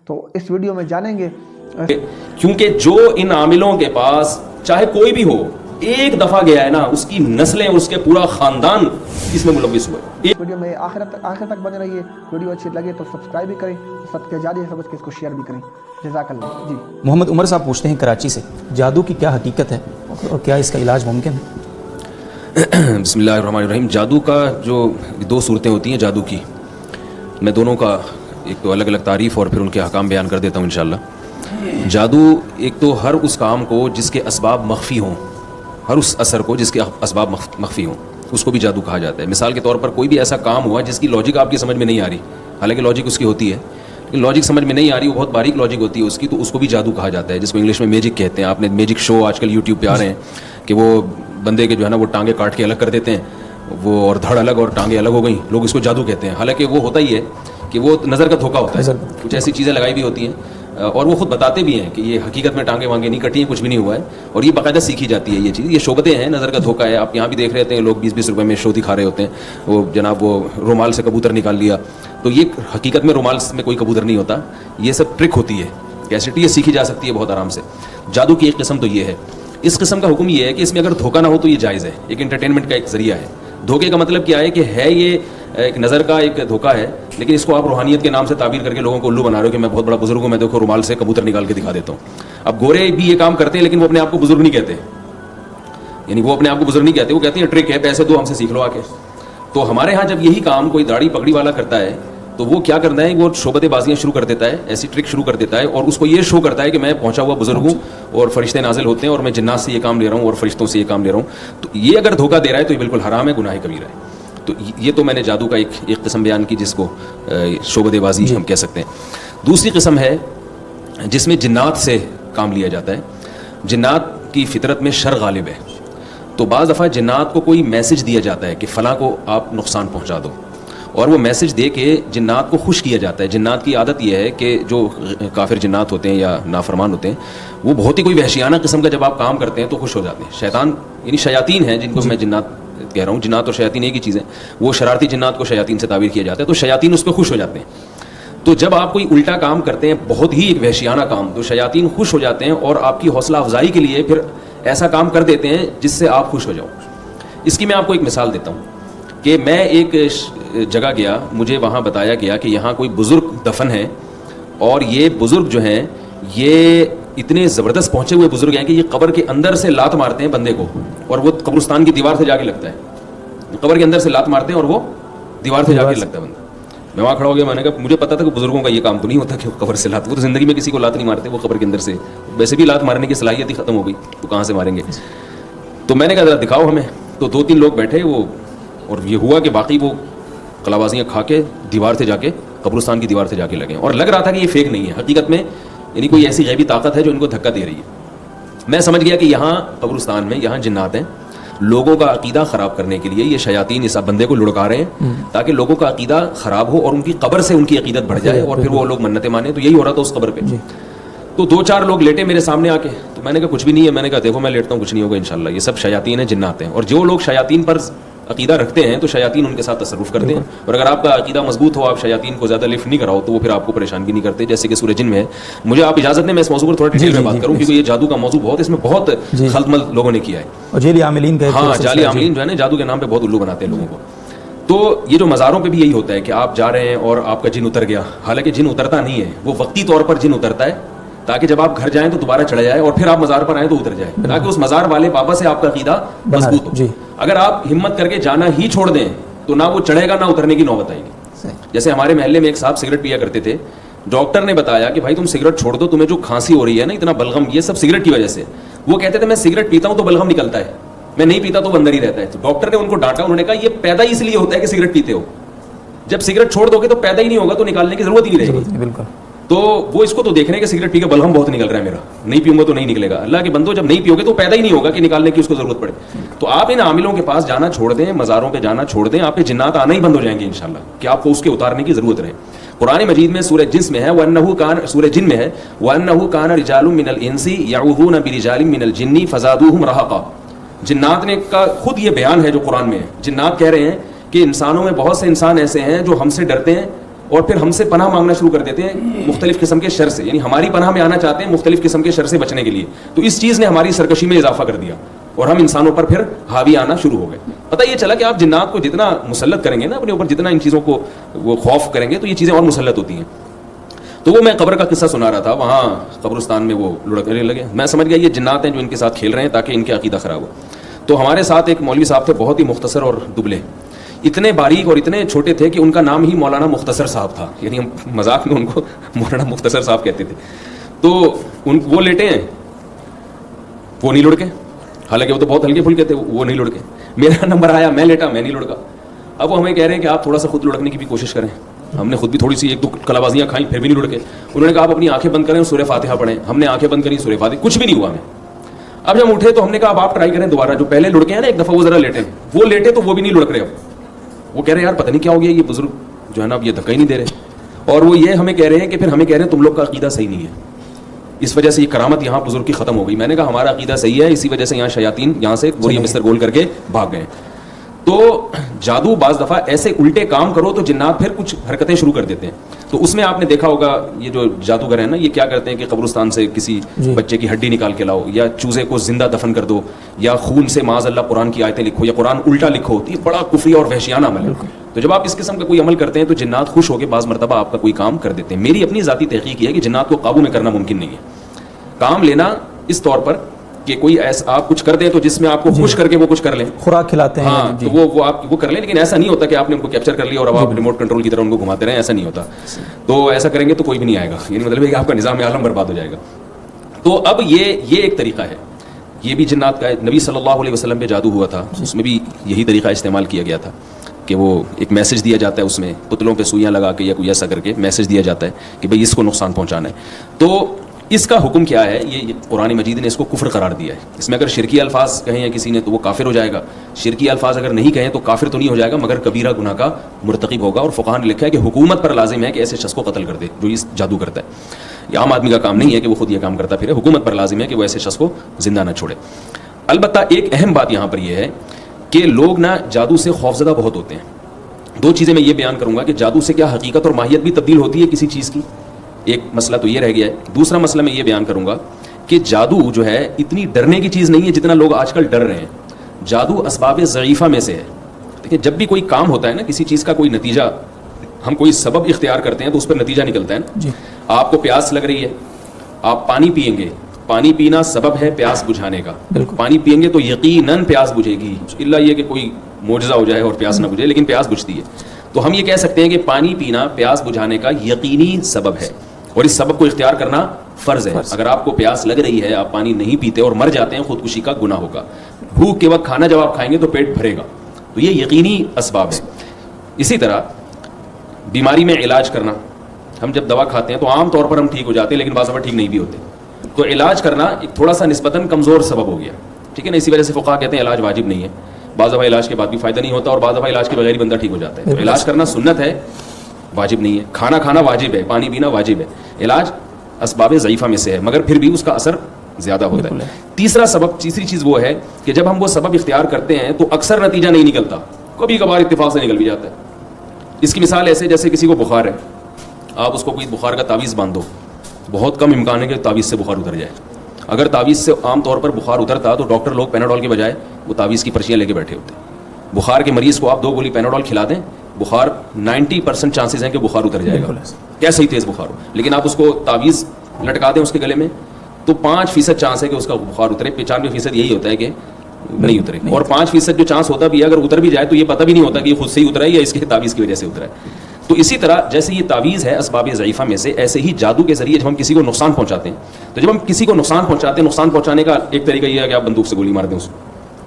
تو اس ویڈیو میں جانیں گے کیونکہ جو ان عاملوں کے پاس چاہے کوئی بھی ہو ایک دفعہ گیا ہے نا, اس کی نسلیں اور اس کے پورا خاندان اس میں ملوث ہوئے. اس ویڈیو میں آخر تک بنے رہیے. ویڈیو اچھی لگے تو سبسکرائب بھی کریں, صدقہ جاریہ سمجھ کے اس کو شیئر بھی کریں. جزاک اللہ. جی محمد عمر صاحب پوچھتے ہیں کراچی سے, جادو کی کیا حقیقت ہے اور کیا اس کا علاج ممکن ہے؟ بسم اللہ الرحمن الرحیم. جادو کا جو دو صورتیں ہوتی ہیں جادو کی, میں دونوں کا ایک تو الگ الگ تعریف اور پھر ان کے احکام بیان کر دیتا ہوں انشاءاللہ. جادو ایک تو ہر اس کام کو جس کے اسباب مخفی ہوں, ہر اس اثر کو جس کے اسباب مخفی ہوں, اس کو بھی جادو کہا جاتا ہے. مثال کے طور پر کوئی بھی ایسا کام ہوا جس کی لاجک آپ کی سمجھ میں نہیں آ رہی, حالانکہ لاجک اس کی ہوتی ہے لیکن لاجک سمجھ میں نہیں آ رہی, وہ بہت باریک لاجک ہوتی ہے اس کی, تو اس کو بھی جادو کہا جاتا ہے, جس کو انگلش میں میجک کہتے ہیں. آپ نے میجک شو آج کل یوٹیوب پہ آ رہے ہیں کہ وہ بندے کے جو ہے نا وہ ٹانگیں کاٹ کے الگ کر دیتے ہیں, وہ اور دھڑ الگ اور ٹانگیں الگ ہو گئیں, لوگ اس کو جادو کہتے ہیں. حالانکہ وہ ہوتا ہی ہے کہ وہ نظر کا دھوکہ ہوتا ہے, کچھ ایسی چیزیں لگائی بھی ہوتی ہیں اور وہ خود بتاتے بھی ہیں کہ یہ حقیقت میں ٹانگیں وانگیں نہیں کٹی ہیں, کچھ بھی نہیں ہوا ہے, اور یہ باقاعدہ سیکھی جاتی ہے یہ چیز. یہ شعبتیں ہیں, نظر کا دھوکہ ہے. آپ یہاں بھی دیکھ رہے ہیں لوگ 20-20 روپے میں شو دکھا رہے ہوتے ہیں, وہ جناب وہ رومال سے کبوتر نکال لیا, تو یہ حقیقت میں رومال میں کوئی کبوتر نہیں ہوتا, یہ سب ٹرک ہوتی ہے. کیسٹی یہ سیکھی جا سکتی ہے بہت آرام سے. جادو کی ایک قسم تو یہ ہے. اس قسم کا حکم یہ ہے کہ اس میں اگر دھوکہ نہ ہو تو یہ جائز ہے, ایک انٹرٹینمنٹ کا ایک ذریعہ ہے. دھوکے کا مطلب کیا ہے کہ ہے یہ ایک نظر کا ایک دھوکہ ہے, لیکن اس کو آپ روحانیت کے نام سے تعبیر کر کے لوگوں کو الو بنا رہے ہو کہ میں بہت بڑا بزرگ ہوں, میں دیکھو رومال سے کبوتر نکال کے دکھا دیتا ہوں. اب گورے بھی یہ کام کرتے ہیں لیکن وہ اپنے آپ کو بزرگ نہیں کہتے, یعنی وہ اپنے آپ کو بزرگ نہیں کہتے, وہ کہتے ہیں ٹرک ہے, پیسے دو ہم سے سیکھ لو آ کے. تو ہمارے ہاں جب یہی کام کوئی داڑھی پگڑی والا کرتا ہے تو وہ کیا کرنا ہے, وہ شعبت بازیاں شروع کر دیتا ہے, ایسی ٹرک شروع کر دیتا ہے, اور اس کو یہ شو کرتا ہے کہ میں پہنچا ہوا بزرگ ہوں اور فرشتے نازل ہوتے ہیں اور میں جنات سے یہ کام لے رہا ہوں اور فرشتوں سے یہ کام لے رہا ہوں. تو یہ اگر دھوکہ دے رہا ہے تو یہ بالکل حرام ہے, گناہ کبیرہ ہے. تو یہ تو میں نے جادو کا ایک قسم بیان کی جس کو شعبت بازی ہم کہہ سکتے ہیں. دوسری قسم ہے جس میں جنات سے کام لیا جاتا ہے. جنات کی فطرت میں شر غالب ہے, تو بعض دفعہ جنات کو کوئی میسج دیا جاتا ہے کہ فلاں کو آپ نقصان پہنچا دو, اور وہ میسج دے کے جنات کو خوش کیا جاتا ہے. جنات کی عادت یہ ہے کہ جو کافر جنات ہوتے ہیں یا نافرمان ہوتے ہیں وہ بہت ہی کوئی وحشیانہ قسم کا جب آپ کام کرتے ہیں تو خوش ہو جاتے ہیں. شیطان یعنی شیاطین ہیں جن کو میں جنات کہہ رہا ہوں, جنات اور شیاطین ایک ہی چیز ہے. وہ شرارتی جنات کو شیاطین سے تعبیر کیا جاتا ہے, تو شیاطین اس پہ خوش ہو جاتے ہیں. تو جب آپ کوئی الٹا کام کرتے ہیں, بہت ہی ایک وحشیانہ کام, تو شیاطین خوش ہو جاتے ہیں اور آپ کی حوصلہ افزائی کے لیے پھر ایسا کام کر دیتے ہیں جس سے آپ خوش ہو جاؤ. اس کی میں آپ کو ایک مثال دیتا ہوں کہ میں ایک جگہ گیا, مجھے وہاں بتایا گیا کہ یہاں کوئی بزرگ دفن ہے, اور یہ بزرگ جو ہیں یہ اتنے زبردست پہنچے ہوئے بزرگ ہیں کہ یہ قبر کے اندر سے لات مارتے ہیں بندے کو, اور وہ قبرستان کی دیوار سے جا کے لگتا ہے. قبر کے اندر سے لات مارتے ہیں اور وہ دیوار سے جا کے لگتا ہے بندہ. میں وہاں کھڑا ہو گیا, میں نے کہا مجھے پتا تھا کہ بزرگوں کا یہ کام تو نہیں ہوتا کہ وہ قبر سے لات, وہ تو زندگی میں کسی کو لات نہیں مارتے, وہ قبر کے اندر سے ویسے بھی لات مارنے کی صلاحیت ہی ختم ہو گئی, تو کہاں سے ماریں گے. تو میں نے کہا ذرا دکھاؤ ہمیں. تو 2-3 لوگ بیٹھے, وہ اور یہ ہوا کہ باقی وہ کلابازیاں کھا کے دیوار سے جا کے قبرستان کی دیوار سے جا کے لگے, اور لگ رہا تھا کہ یہ فیک نہیں ہے, حقیقت میں یعنی کوئی ایسی غیبی طاقت ہے جو ان کو دھکا دے رہی ہے. میں سمجھ گیا کہ یہاں قبرستان میں یہاں جنات ہیں, لوگوں کا عقیدہ خراب کرنے کے لیے یہ شیاطین اس بندے کو لڑکا رہے ہیں تاکہ لوگوں کا عقیدہ خراب ہو اور ان کی قبر سے ان کی عقیدت بڑھ جائے اور پھر وہ لوگ منتیں مانیں. تو یہی ہو رہا تھا اس قبر پہ. تو 2-4 لوگ لیٹے میرے سامنے آ کے, تو میں نے کہا کچھ بھی نہیں ہے. میں نے کہا دیکھو میں لیٹتا ہوں, کچھ نہیں ہوگا انشاءاللہ, یہ سب شیاطین ہیں, جنات ہیں. اور جو لوگ شیاطین پر عقیدہ رکھتے ہیں تو شیاطین ان کے ساتھ تصرف کرتے ہیں, اور اگر آپ کا عقیدہ مضبوط ہو, آپ شیاطین کو زیادہ لفٹ نہیں کراؤ, تو وہ پھر آپ کو پریشان بھی نہیں کرتے, جیسے کہ سورہ جن میں ہے. مجھے آپ اجازت دیں میں اس موضوع پر تھوڑا ڈیٹیل میں بات کروں, کیونکہ یہ جادو کا موضوع بہت, اس میں بہت خلط لوگوں نے کیا ہے, اور جعلی عاملین کا, ہاں جعلی عاملین جو ہے نا جادو کے نام پہ بہت الو بناتے ہیں لوگوں کو. تو یہ جو مزاروں پہ بھی یہی ہوتا ہے کہ آپ جا رہے ہیں اور آپ کا جن اتر گیا, حالانکہ جن اترتا نہیں ہے, وہ وقتی طور پر جن اترتا ہے تاکہ جب آپ گھر جائیں تو دوبارہ چڑھ جائے اور پھر آپ مزار پر آئیں تو اتر جائے, تاکہ اس مزار والے بابا سے آپ کا عقیدہ مضبوط ہو. اگر آپ ہمت کر کے جانا ہی چھوڑ دیں تو نہ وہ چڑھے گا نہ اترنے کی نوبت آئے گی. جیسے ہمارے محلے میں ایک صاحب سگریٹ پیا کرتے تھے, ڈاکٹر نے بتایا کہ بھائی تم سگریٹ چھوڑ دو, تمہیں جو کھانسی ہو رہی ہے نا, اتنا بلغم, یہ سب سگریٹ کی وجہ سے. وہ کہتے تھے میں سگریٹ پیتا ہوں تو بلغم نکلتا ہے, میں نہیں پیتا تو وہ اندر ہی رہتا ہے. تو ڈاکٹر نے ان کو ڈانٹا, انہوں نے کہا یہ پیدا اس لیے ہوتا ہے کہ سگریٹ پیتے ہو, جب سگریٹ چھوڑ دو گے تو پیدا ہی نہیں ہوگا, تو نکالنے کی ضرورت ہی نہیں رہے گی. بالکل. تو وہ اس کو تو دیکھ رہے ہیں کہ سگریٹ پی کے بلغم بہت نکل رہا ہے میرا, نہیں پیوں گا تو نہیں نکلے گا. اللہ کے بندو, جب نہیں پیو گے تو پیدا ہی نہیں ہوگا کہ نکالنے کی اس کو ضرورت پڑے. تو آپ ان عاملوں کے پاس جانا چھوڑ دیں, مزاروں پہ جانا چھوڑ دیں, آپ کے جنات آنا ہی بند ہو جائیں گے انشاءاللہ, کہ آپ کو اس کے اتارنے کی ضرورت رہے. قرآن مجید میں سورہ جنس میں ہے وَأَنَّهُ كَانَ, سورہ جن میں ہے وَأَنَّهُ كَانَ رِجَالٌ مِّنَ الْإِنسِ يَعُوذُونَ بِرِجَالٍ مِّنَ الْجِنِّ فَزَادُوهُمْ رَهَقًا. جنات نے کا خود یہ بیان ہے جو قرآن میں ہے. جنات کہہ رہے ہیں کہ انسانوں میں بہت سے انسان ایسے ہیں جو ہم سے ڈرتے ہیں اور پھر ہم سے پناہ مانگنا شروع کر دیتے ہیں مختلف قسم کے شر سے, یعنی ہماری پناہ میں آنا چاہتے ہیں مختلف قسم کے شر سے بچنے کے لیے. تو اس چیز نے ہماری سرکشی میں اضافہ کر دیا اور ہم انسانوں پر پھر حاوی آنا شروع ہو گئے. پتہ یہ چلا کہ آپ جنات کو جتنا مسلط کریں گے نا اپنے اوپر, جتنا ان چیزوں کو وہ خوف کریں گے تو یہ چیزیں اور مسلط ہوتی ہیں. تو وہ میں قبر کا قصہ سنا رہا تھا, وہاں قبرستان میں وہ لڑکنے لگے. میں سمجھ گیا یہ جنات ہیں جو ان کے ساتھ کھیل رہے ہیں تاکہ ان کے عقیدہ خراب ہو. تو ہمارے ساتھ ایک مولوی صاحب تھے, بہت ہی مختصر اور دبلے, اتنے باریک اور اتنے چھوٹے تھے کہ ان کا نام ہی مولانا مختصر صاحب تھا, یعنی ہم مذاق میں ان کو مولانا مختصر صاحب کہتے تھے. تو وہ لیٹے ہیں, وہ نہیں لڑکے, حالانکہ وہ تو بہت ہلکے پھلکے تھے, وہ نہیں لڑکے. میرا نمبر آیا, میں لیٹا, میں نہیں لڑکا. اب وہ ہمیں کہہ رہے ہیں کہ آپ تھوڑا سا خود لڑکنے کی بھی کوشش کریں. ہم نے خود بھی تھوڑی سی ایک دو کلابازیاں کھائیں, پھر بھی نہیں لڑکے. انہوں نے کہا آپ اپنی آنکھیں بند کریں اور سورہ فاتحہ پڑھیں. ہم نے آنکھیں بند کری, سورہ فاتحہ, کچھ بھی نہیں ہوا ہمیں. اب جب اٹھے تو ہم نے کہا اب آپ ٹرائی کریں دوبارہ, جو پہلے لڑکے ہیں نا ایک دفعہ وہ ذرا لیٹے, وہ لیٹے تو وہ بھی نہیں لڑک رہے. اب وہ کہہ رہے ہیں یار پتہ نہیں کیا ہو گیا, یہ بزرگ جو ہے نا اب یہ دھکا ہی نہیں دے رہے. اور وہ یہ ہمیں کہہ رہے ہیں کہ پھر ہمیں کہہ رہے ہیں تم لوگ کا عقیدہ صحیح نہیں ہے, اس وجہ سے یہ کرامت یہاں بزرگ کی ختم ہو گئی. میں نے کہا ہمارا عقیدہ صحیح ہے, اسی وجہ سے یہاں شیاطین یہاں سے بوریاں بستر گول کر کے بھاگ گئے. تو جادو بعض دفعہ ایسے الٹے کام کرو تو جنات پھر کچھ حرکتیں شروع کر دیتے ہیں. تو اس میں آپ نے دیکھا ہوگا یہ جو جادوگر ہیں نا, یہ کیا کرتے ہیں کہ قبرستان سے کسی بچے کی ہڈی نکال کے لاؤ, یا چوزے کو زندہ دفن کر دو, یا خون سے معاذ اللہ قرآن کی آیتیں لکھو, یا قرآن الٹا لکھو. یہ بڑا کفری اور وحشیانہ عمل ہے. تو جب آپ اس قسم کا کوئی عمل کرتے ہیں تو جنات خوش ہو کے بعض مرتبہ آپ کا کوئی کام کر دیتے ہیں. میری اپنی ذاتی تحقیق یہ ہے کہ جنات کو قابو میں کرنا ممکن نہیں ہے. کام لینا اس طور پر کہ کوئی ایسا آپ کچھ کر دیں تو جس میں آپ کو خوش کر کے وہ کچھ کر لیں, خوراک کھلاتے ہیں, ہاں تو وہ آپ وہ کر لیں. لیکن ایسا نہیں ہوتا کہ آپ نے ان کو کیپچر کر لیا اور اب آپ ریموٹ کنٹرول کی طرح ان کو گھماتے رہیں, ایسا نہیں ہوتا. تو ایسا کریں گے تو کوئی بھی نہیں آئے گا, یعنی مطلب ہے کہ آپ کا نظام عالم برباد ہو جائے گا. تو اب یہ ایک طریقہ ہے, یہ بھی جنات کا ہے. نبی صلی اللہ علیہ وسلم پہ جادو ہوا تھا, اس میں بھی یہی طریقہ استعمال کیا گیا تھا کہ وہ ایک میسج دیا جاتا ہے, اس میں پتلوں پہ سوئیاں لگا کے یا کوئی ایسا کر کے میسج دیا جاتا ہے کہ بھئی اس کو نقصان پہنچانا ہے. تو اس کا حکم کیا ہے, یہ قرآن مجید نے اس کو کفر قرار دیا ہے. اس میں اگر شرکی الفاظ کہیں ہیں کسی نے تو وہ کافر ہو جائے گا, شرکی الفاظ اگر نہیں کہیں تو کافر تو نہیں ہو جائے گا مگر کبیرہ گناہ کا مرتکب ہوگا. اور فقہاء نے لکھا ہے کہ حکومت پر لازم ہے کہ ایسے شخص کو قتل کر دے جو اس جادو کرتا ہے. یہ عام آدمی کا کام نہیں ہے کہ وہ خود یہ کام کرتا پھر, حکومت پر لازم ہے کہ وہ ایسے شخص کو زندہ نہ چھوڑے. البتہ ایک اہم بات یہاں پر یہ ہے کہ لوگ نا جادو سے خوفزدہ بہت ہوتے ہیں. دو چیزیں میں یہ بیان کروں گا کہ جادو سے کیا حقیقت اور ماہیت بھی تبدیل ہوتی ہے کسی چیز کی, ایک مسئلہ تو یہ رہ گیا ہے. دوسرا مسئلہ میں یہ بیان کروں گا کہ جادو جو ہے اتنی ڈرنے کی چیز نہیں ہے جتنا لوگ آج کل ڈر رہے ہیں. جادو اسباب ضعیفہ میں سے ہے. دیکھیں جب بھی کوئی کام ہوتا ہے نا, کسی چیز کا کوئی نتیجہ, ہم کوئی سبب اختیار کرتے ہیں تو اس پر نتیجہ نکلتا ہے نا. آپ کو پیاس لگ رہی ہے, آپ پانی پئیں گے, پانی پینا سبب ہے پیاس بجھانے کا. پانی پئیں گے تو یقیناً پیاس بجھے گی, الا یہ کہ کوئی معجزہ ہو جائے اور پیاس نہ بجھے, لیکن پیاس بجھتی ہے. تو ہم یہ کہہ سکتے ہیں کہ پانی پینا پیاس بجھانے کا یقینی سبب ہے اور اس سبب کو اختیار کرنا فرض ہے. اگر آپ کو پیاس لگ رہی ہے, آپ پانی نہیں پیتے اور مر جاتے ہیں, خودکشی کا گناہ ہوگا. بھوک کے وقت کھانا جب آپ کھائیں گے تو پیٹ بھرے گا, تو یہ یقینی اسباب ہے. اسی طرح بیماری میں علاج کرنا, ہم جب دوا کھاتے ہیں تو عام طور پر ہم ٹھیک ہو جاتے ہیں لیکن بعض دفعہ ٹھیک نہیں بھی ہوتے. تو علاج کرنا ایک تھوڑا سا نسبتاً کمزور سبب ہو گیا, ٹھیک ہے نا. اسی وجہ سے فقہاء کہتے ہیں علاج واجب نہیں ہے. بعض دفعہ علاج کے بعد بھی فائدہ نہیں ہوتا اور بعض دفعہ علاج کے بغیر ہی بندہ ٹھیک ہو جاتا ہے. تو علاج کرنا سنت ہے, واجب نہیں ہے. کھانا کھانا واجب ہے, پانی پینا واجب ہے. علاج اسباب ضعیفہ میں سے ہے مگر پھر بھی اس کا اثر زیادہ ہوتا ہے. تیسری چیز وہ ہے کہ جب ہم وہ سبب اختیار کرتے ہیں تو اکثر نتیجہ نہیں نکلتا, کبھی کبھار اتفاق سے نکل بھی جاتا ہے. اس کی مثال ایسے جیسے کسی کو بخار ہے, آپ اس کو کوئی بخار کا تعویذ باندھو, بہت کم امکان ہے کہ تعویذ سے بخار اتر جائے. اگر تعویذ سے عام طور پر بخار اترتا تو ڈاکٹر لوگ پیناڈول کے بجائے وہ تعویذ کی پرچیاں لے کے بیٹھے ہوتے. بخار کے مریض کو آپ 2 گولی پیناڈول کھلا دیں, بخار 90% چانسز ہیں کہ بخار اتر جائے گا, کیسے ہی تیز بخار ہو. لیکن آپ اس کو تعویذ لٹکا دیں اس کے گلے میں تو 5% چانس ہے کہ اس کا بخار اترے. 95% یہی ہوتا ہے کہ نہیں اترے. اور 5% جو چانس ہوتا بھی ہے اگر اتر بھی جائے تو یہ پتہ بھی نہیں ہوتا کہ یہ خود سے ہی اترا ہے یا اس کے تعویذ کی وجہ سے اترا ہے. تو اسی طرح جیسے یہ تعویذ ہے اسباب ضعیفہ میں سے, ایسے ہی جادو کے ذریعے جب ہم کسی کو نقصان پہنچاتے ہیں, تو جب ہم کسی کو نقصان پہنچاتے ہیں, نقصان پہنچانے کا ایک طریقہ یہ ہے کہ آپ بندوق سے گولی مار دیں اس کو,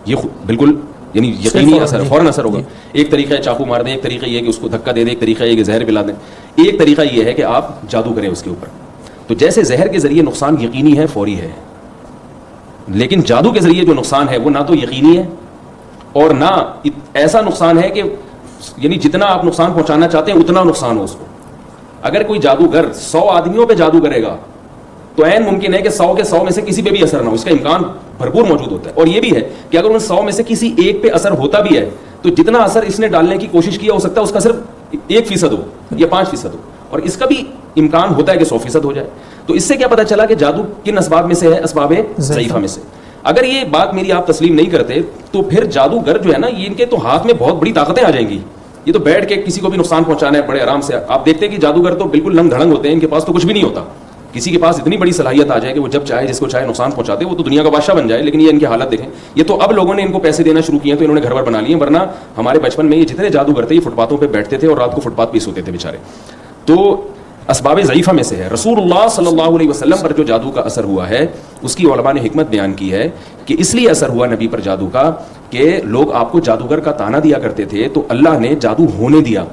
یہ بالکل یعنی یقینی اثر, فوراً اثر ہوگا. ایک طریقہ ہے چاقو مار دیں, ایک طریقہ یہ ہے کہ اس کو دھکا دے دیں, ایک طریقہ یہ کہ زہر پلا دیں, ایک طریقہ یہ ہے کہ آپ جادو کریں اس کے اوپر. تو جیسے زہر کے ذریعے نقصان یقینی ہے, فوری ہے, لیکن جادو کے ذریعے جو نقصان ہے وہ نہ تو یقینی ہے اور نہ ایسا نقصان ہے کہ یعنی جتنا آپ نقصان پہنچانا چاہتے ہیں اتنا نقصان ہو اس کو. اگر کوئی جادوگر 100 آدمیوں پہ جادو کرے گا تو عین ممکن ہے کہ 100 کے 100 میں سے کسی پہ بھی اثر نہ ہو, اس کا امکان بھرپور موجود ہوتا ہے. اور یہ بھی ہے کہ اگر ان 100 میں سے کسی ایک پہ اثر ہوتا بھی ہے تو جتنا اثر اس نے ڈالنے کی کوشش کیا ہو سکتا ہے اس کا صرف 1% ہو یا 5% ہو, اور اس کا بھی امکان ہوتا ہے کہ 100% ہو جائے. تو اس سے کیا پتا چلا کہ جادو کن اسباب میں سے ہے؟ اسباب ضعیفہ میں سے. اگر یہ بات میری آپ تسلیم نہیں کرتے تو پھر جادوگر جو ہے نا, یہ ان کے تو ہاتھ میں بہت بڑی طاقتیں آ جائیں گی. یہ تو بیٹھ کے کسی کو بھی نقصان پہنچانا ہے بڑے آرام سے. آپ دیکھتے ہیں کہ جادوگر تو بالکل لنگ دھڑنگ ہوتے ہیں, ان کے پاس تو کچھ بھی نہیں ہوتا. کسی کے پاس اتنی بڑی صلاحیت آ جائے کہ وہ جب چاہے جس کو چاہے نقصان پہنچاتے, وہ تو دنیا کا بادشاہ بن جائے. لیکن یہ ان کی حالت دیکھیں, یہ تو اب لوگوں نے ان کو پیسے دینا شروع کیے تو انہوں نے گھر بار بنا لیے, ورنہ ہمارے بچپن میں یہ جتنے جادوگر تھے یہ فٹ پاتھوں پہ بیٹھتے تھے اور رات کو فٹ پاتھ پہ سوتے تھے بیچارے. تو اسباب ضعیفہ میں سے ہے. رسول اللہ صلی اللہ علیہ وسلم پر جو جادو کا اثر ہوا ہے اس کی علماء نے حکمت بیان کی ہے کہ اس لیے اثر ہوا نبی پر جادو کا کہ لوگ آپ کو جادوگر کا تانا دیا کرتے تھے, تو اللہ نے جادو ہونے دیا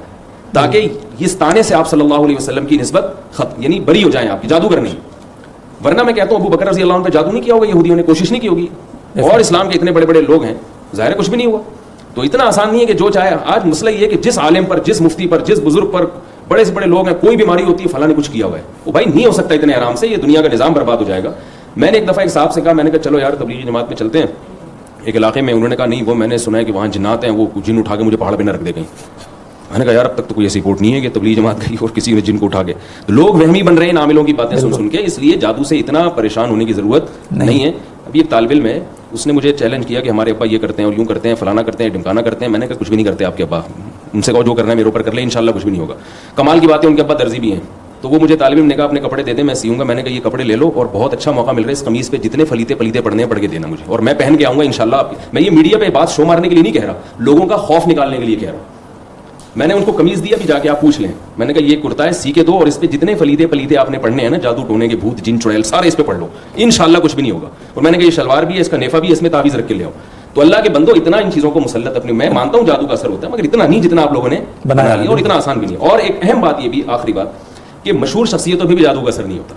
تاکہ اس تانے سے آپ صلی اللہ علیہ وسلم کی نسبت یعنی بری ہو جائیں آپ کی, جادوگر نہیں. ورنہ میں کہتا ہوں ابو بکر رضی اللہ عنہ پہ جادو نہیں کیا ہوگا یہودیوں نے, کوشش نہیں کی ہوگی, اور اسلام کے اتنے بڑے بڑے لوگ ہیں, ظاہر کچھ بھی نہیں ہوا. تو اتنا آسان نہیں ہے کہ جو چاہے. آج مسئلہ یہ ہے کہ جس عالم پر, جس مفتی پر, جس بزرگ پر, بڑے سے بڑے لوگ ہیں, کوئی بیماری ہوتی ہے فلاں نے کچھ کیا ہوا ہے, وہ بھائی نہیں ہو سکتا اتنے آرام سے, یہ دنیا کا نظام برباد ہو جائے گا. میں نے ایک دفعہ ایک صاحب سے کہا, میں نے کہا چلو یار تبلیغی جماعت میں چلتے ہیں ایک علاقے میں. انہوں نے کہا نہیں, وہ میں نے سنا ہے کہ وہاں جنات ہیں, وہ جن اٹھا کے مجھے پہاڑ پہ نہ رکھ دے کہیں. میں نے کہا یار اب تک تو کوئی ایسی رپورٹ نہیں ہے کہ تبلیغی جماعت گئی اور کسی نے جن کو اٹھا کے. لوگ وہمی بن رہے ہیں عاملوں کی باتیں سن کے, اس لیے جادو سے اتنا پریشان ہونے کی ضرورت نہیں ہے. ابھی ایک طالب علم ہے, اس نے مجھے چیلنج کیا کہ ہمارے ابا یہ کرتے ہیں اور یوں کرتے ہیں, فلانا کرتے ہیں, ڈمکانا کرتے ہیں. میں نے کہا کچھ بھی نہیں کرتے آپ کے ابا, ان سے کہو جو کرنا ہے میرے اوپر کر لیں, انشاءاللہ کچھ بھی نہیں ہوگا. کمال کی بات ہے ان کے ابا درزی بھی ہیں. تو وہ مجھے طالب علم نے کہا اپنے کپڑے دے دیں میں سیوں گا. میں نے کہا یہ کپڑے لے لو اور بہت اچھا موقع مل رہا ہے, اس قمیص پہ جتنے فلیتے پڑھنے ہیں پڑھ کے دینا مجھے, اور میں پہن کے آؤں گا انشاءاللہ. میں یہ میڈیا پہ بات شو مارنے کے لیے نہیں کہہ رہا, لوگوں کا خوف نکالنے کے لیے کہہ رہا ہوں. میں نے ان کو قمیض دیا, بھی جا کے آپ پوچھ لیں. میں نے کہا یہ کرتا ہے سی کے دو, اور اس پہ جتنے فلیتے آپ نے پڑھنے ہیں نا, جادو ٹونے کے بھوت جن چڑیل سارے اس پہ پڑھ لو, انشاءاللہ کچھ بھی نہیں ہوگا. اور میں نے کہا یہ شلوار بھی ہے, اس کا نیفا بھی ہے, اس میں تعویذ رکھ کے لے آؤ. تو اللہ کے بندو اتنا ان چیزوں کو مسلط اپنے, میں مانتا ہوں جادو کا اثر ہوتا ہے مگر اتنا نہیں جتنا آپ لوگوں نے بنا لیا, اور اتنا آسان بھی نہیں. اور ایک اہم بات یہ بھی, آخری بات, کہ مشہور شخصیتوں پہ بھی جادو کا اثر نہیں ہوتا,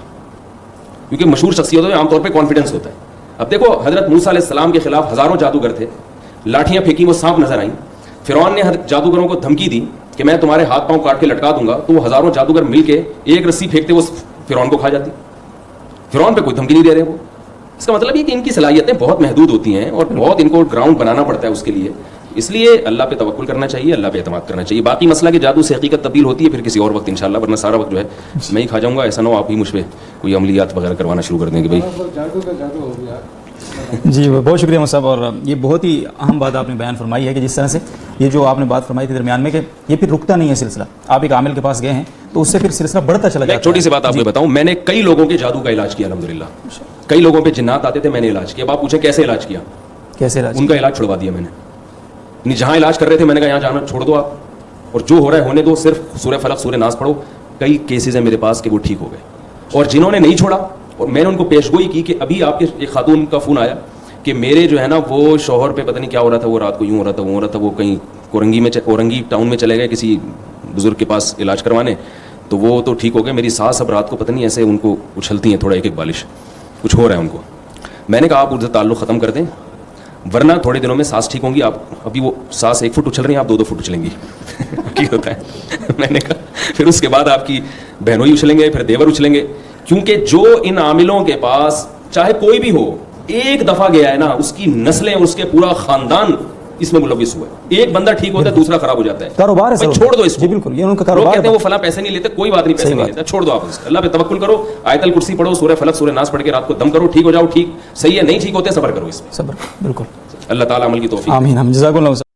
کیونکہ مشہور شخصیتوں میں عام طور پہ کانفیڈنس ہوتا ہے. اب دیکھو حضرت موسیٰ علیہ السلام کے خلاف ہزاروں جادوگر تھے, لاٹھیاں پھینکی وہ سانپ نظر آئیں. فرعون نے جادوگروں کو دھمکی دی کہ میں تمہارے ہاتھ پاؤں کاٹ کے لٹکا دوں گا, تو وہ ہزاروں جادوگر مل کے ایک رسی پھینکتے وہ فرعون کو کھا جاتی. فرعون پہ کوئی دھمکی نہیں دے رہے وہ. اس کا مطلب یہ کہ ان کی صلاحیتیں بہت محدود ہوتی ہیں اور بہت ان کو گراؤنڈ بنانا پڑتا ہے اس کے لیے. اس لیے اللہ پہ توکل کرنا چاہیے, اللہ پہ اعتماد کرنا چاہیے. باقی مسئلہ کہ جادو سے حقیقت تبدیل ہوتی ہے پھر کسی اور وقت انشاءاللہ, ورنہ سارا وقت جو ہے میں ہی کھا جاؤں گا. ایسا نہ ہو آپ ہی مجھ پہ کوئی عملیات وغیرہ کروانا شروع کر دیں گے. بھائی جی بہت شکریہ صاحب, اور یہ بہت ہی اہم بات آپ نے بیان فرمائی ہے کہ جس طرح سے یہ جو آپ نے بات فرمائی تھی درمیان میں کہ یہ پھر رکتا نہیں ہے سلسلہ. آپ ایک عامل کے پاس گئے ہیں تو اس سے پھر سلسلہ بڑھتا چلا جاتا ہے. ایک چھوٹی سی بات آپ کو بتاؤں, میں نے کئی لوگوں کے جادو کا علاج کیا الحمدللہ. کئی لوگوں پہ جنات آتے تھے, میں نے علاج کیا. اب آپ پوچھیں کیسے علاج کیا, کیسے علاج, ان کا علاج چھڑوا دیا میں نے. جہاں علاج کر رہے تھے میں نے کہا یہاں جانا چھوڑ دو آپ, اور جو ہو رہا ہے ہونے دو, صرف سورہ فلق سورہ ناس پڑھو. کئی کیسز ہیں میرے پاس کہ وہ ٹھیک ہو گئے. اور جنہوں نے نہیں چھوڑا, اور میں نے ان کو پیشگوئی کی کہ ابھی آپ کے ایک خاتون کا فون آیا کہ میرے جو ہے نا وہ شوہر پہ پتہ نہیں کیا ہو رہا تھا, وہ رات کو یوں ہو رہا تھا, وہ ہو رہا تھا, وہ کہیں اورنگی ٹاؤن میں چلے گئے کسی بزرگ کے پاس علاج کروانے, تو وہ تو ٹھیک ہو گئے. میری ساس اب رات کو پتہ نہیں ایسے ان کو اچھلتی ہیں تھوڑا, ایک بالش کچھ ہو رہا ہے ان کو. میں نے کہا آپ ان سے تعلق ختم کر دیں, ورنہ تھوڑے دنوں میں ساس ٹھیک ہوں گی. آپ ابھی وہ ساس 1 فٹ اچھل رہی ہیں, آپ 2 فٹ اچھلیں گی. ٹھیک ہوتا ہے. میں نے کہا پھر اس کے بعد آپ کی بہنوئی اچھلیں گے, پھر دیور اچھلیں گے, کیونکہ جو ان عاملوں کے پاس چاہے کوئی بھی ہو ایک دفعہ گیا ہے نا, اس کی نسلیں اور اس کے پورا خاندان اس میں ملوث ہوا ہے. ایک بندہ ٹھیک ہوتا ہے دوسرا خراب ہو جاتا ہے. کاروبار ہے, چھوڑ دو اس کو. جی بالکل, یہ ان کا لوگ کاروبار کہتے ہیں وہ فلاں پیسے نہیں لیتے, کوئی بات نہیں, پیسے نہیں لیتا, چھوڑ دو آپ اس. اللہ پہ توکل کرو, آیت الکرسی پڑھو, سورہ فلق سورہ ناس پڑھ کے رات کو دم کرو, ٹھیک ہو جاؤ, ٹھیک صحیح ہے, نہیں ٹھیک ہوتے صبر کرو اس پہ. صبر, بالکل. اللہ تعالیٰ عمل کی توفیق. آمین. جزاک اللہ.